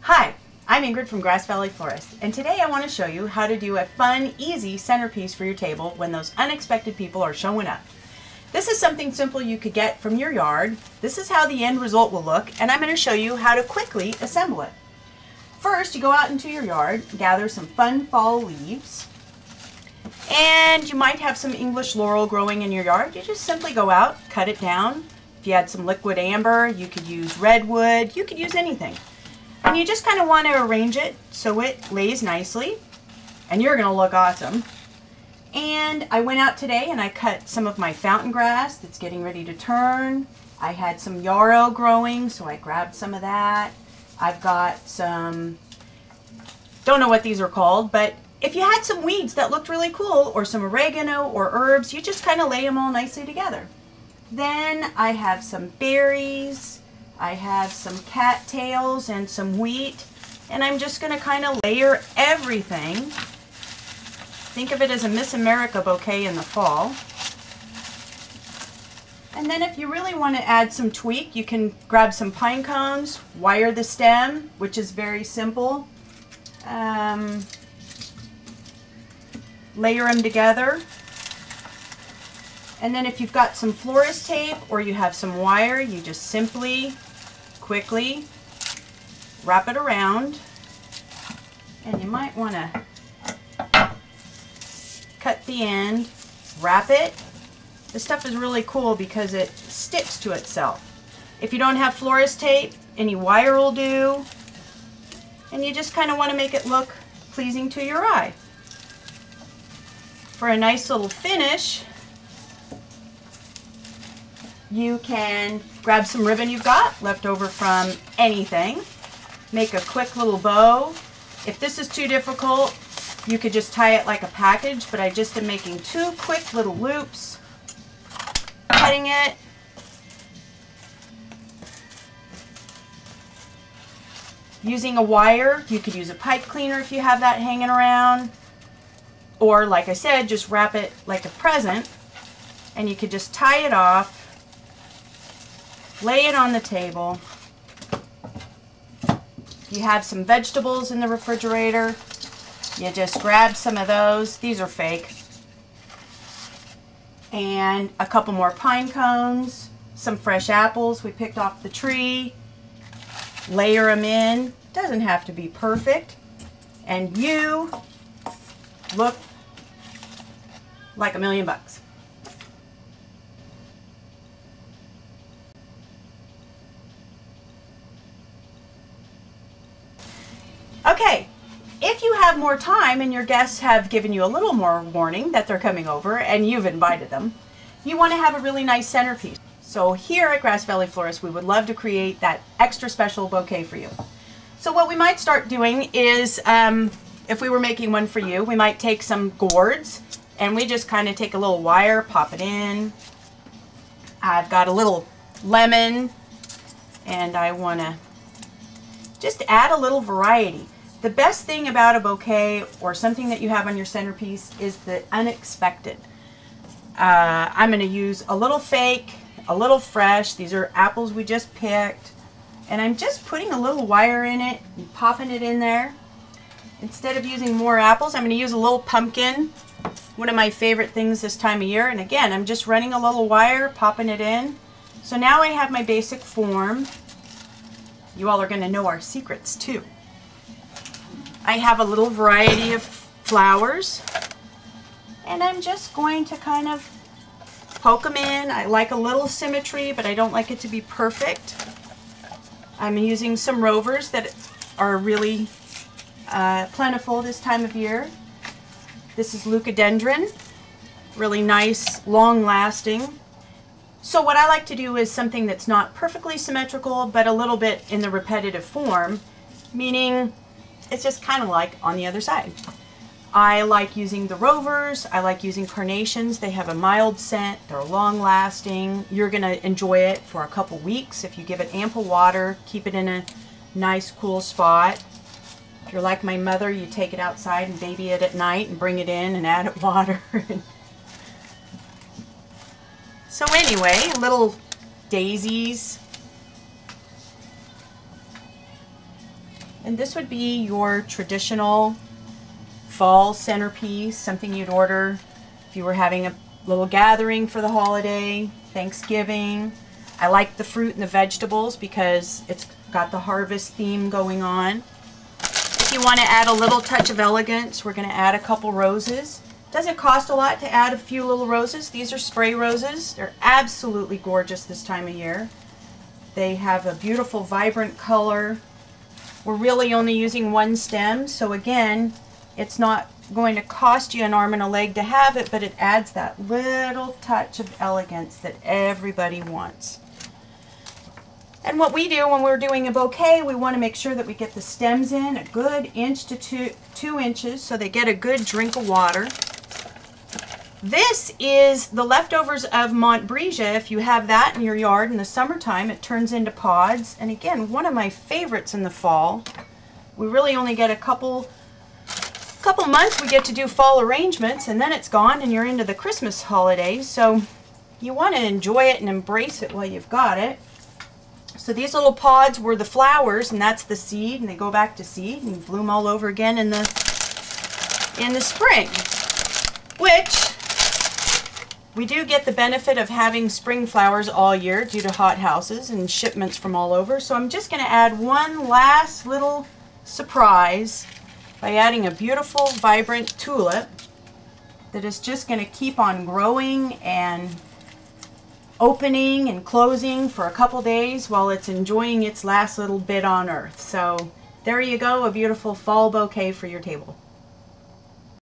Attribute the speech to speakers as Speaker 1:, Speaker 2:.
Speaker 1: Hi, I'm Ingrid from Grass Valley Florist, and today I want to show you how to do a fun, easy centerpiece for your table when those unexpected people are showing up. This is something simple you could get from your yard. This is how the end result will look, and I'm going to show you how to quickly assemble it. First, you go out into your yard, gather some fun fall leaves, and you might have some English laurel growing in your yard. You just simply go out, cut it down. If you had some liquid amber, you could use redwood, you could use anything. And you just kind of want to arrange it so it lays nicely, and you're going to look awesome. And I went out today and I cut some of my fountain grass that's getting ready to turn. I had some yarrow growing, so I grabbed some of that. I've got some, don't know what these are called, but if you had some weeds that looked really cool, or some oregano or herbs, you just kind of lay them all nicely together. Then I have some berries, I have some cattails and some wheat, and I'm just going to kind of layer everything. Think of it as a Miss America bouquet in the fall. And then if you really want to add some tweak, you can grab some pine cones, wire the stem, which is very simple. Layer them together. And then if you've got some florist tape or you have some wire, you just simply, quickly wrap it around. And you might want to cut the end, wrap it. This stuff is really cool because it sticks to itself. If you don't have florist tape, any wire will do. And you just kind of want to make it look pleasing to your eye. For a nice little finish, you can grab some ribbon you've got left over from anything. Make a quick little bow. If this is too difficult, you could just tie it like a package, but I just am making two quick little loops, cutting it. Using a wire, you could use a pipe cleaner if you have that hanging around. Or, like I said, just wrap it like a present, and you could just tie it off, lay it on the table. You have some vegetables in the refrigerator, you just grab some of those. These are fake. And a couple more pine cones, some fresh apples we picked off the tree. Layer them in. Doesn't have to be perfect. And you look like $1,000,000. Okay, if you have more time and your guests have given you a little more warning that they're coming over and you've invited them, you want to have a really nice centerpiece. So here at Grass Valley Florist, we would love to create that extra special bouquet for you. So what we might start doing is, if we were making one for you, we might take some gourds and we just kind of take a little wire, pop it in. I've got a little lemon and I want to just add a little variety. The best thing about a bouquet or something that you have on your centerpiece is the unexpected. I'm going to use a little fake, a little fresh. These are apples we just picked. And I'm just putting a little wire in it and popping it in there. Instead of using more apples, I'm going to use a little pumpkin. One of my favorite things this time of year. And again, I'm just running a little wire, popping it in. So now I have my basic form. You all are going to know our secrets too. I have a little variety of flowers, and I'm just going to kind of poke them in. I like a little symmetry, but I don't like it to be perfect. I'm using some rovers that are really plentiful this time of year. This is leucadendron, really nice, long-lasting. So what I like to do is something that's not perfectly symmetrical, but a little bit in the repetitive form, meaning it's just kind of like on the other side. I like using the rovers. I like using carnations. They have a mild scent. They're long lasting. You're going to enjoy it for a couple weeks if you give it ample water. Keep it in a nice cool spot. If you're like my mother, you take it outside and baby it at night and bring it in and add it water. So anyway, little daisies. And this would be your traditional fall centerpiece, something you'd order if you were having a little gathering for the holiday, Thanksgiving. I like the fruit and the vegetables because it's got the harvest theme going on. If you want to add a little touch of elegance, we're going to add a couple roses. Doesn't cost a lot to add a few little roses. These are spray roses. They're absolutely gorgeous this time of year. They have a beautiful, vibrant color. We're really only using one stem, so again, it's not going to cost you an arm and a leg to have it, but it adds that little touch of elegance that everybody wants. And what we do when we're doing a bouquet, we want to make sure that we get the stems in a good inch to 2 inches so they get a good drink of water. This is the leftovers of Montbrisia. If you have that in your yard in the summertime, it turns into pods. And again, one of my favorites in the fall. We really only get a couple months we get to do fall arrangements, and then it's gone and you're into the Christmas holidays. So you want to enjoy it and embrace it while you've got it. So these little pods were the flowers, and that's the seed, and they go back to seed and bloom all over again in the spring, which we do get the benefit of having spring flowers all year due to hot houses and shipments from all over. So I'm just going to add one last little surprise by adding a beautiful, vibrant tulip that is just going to keep on growing and opening and closing for a couple days while it's enjoying its last little bit on earth. So there you go, a beautiful fall bouquet for your table.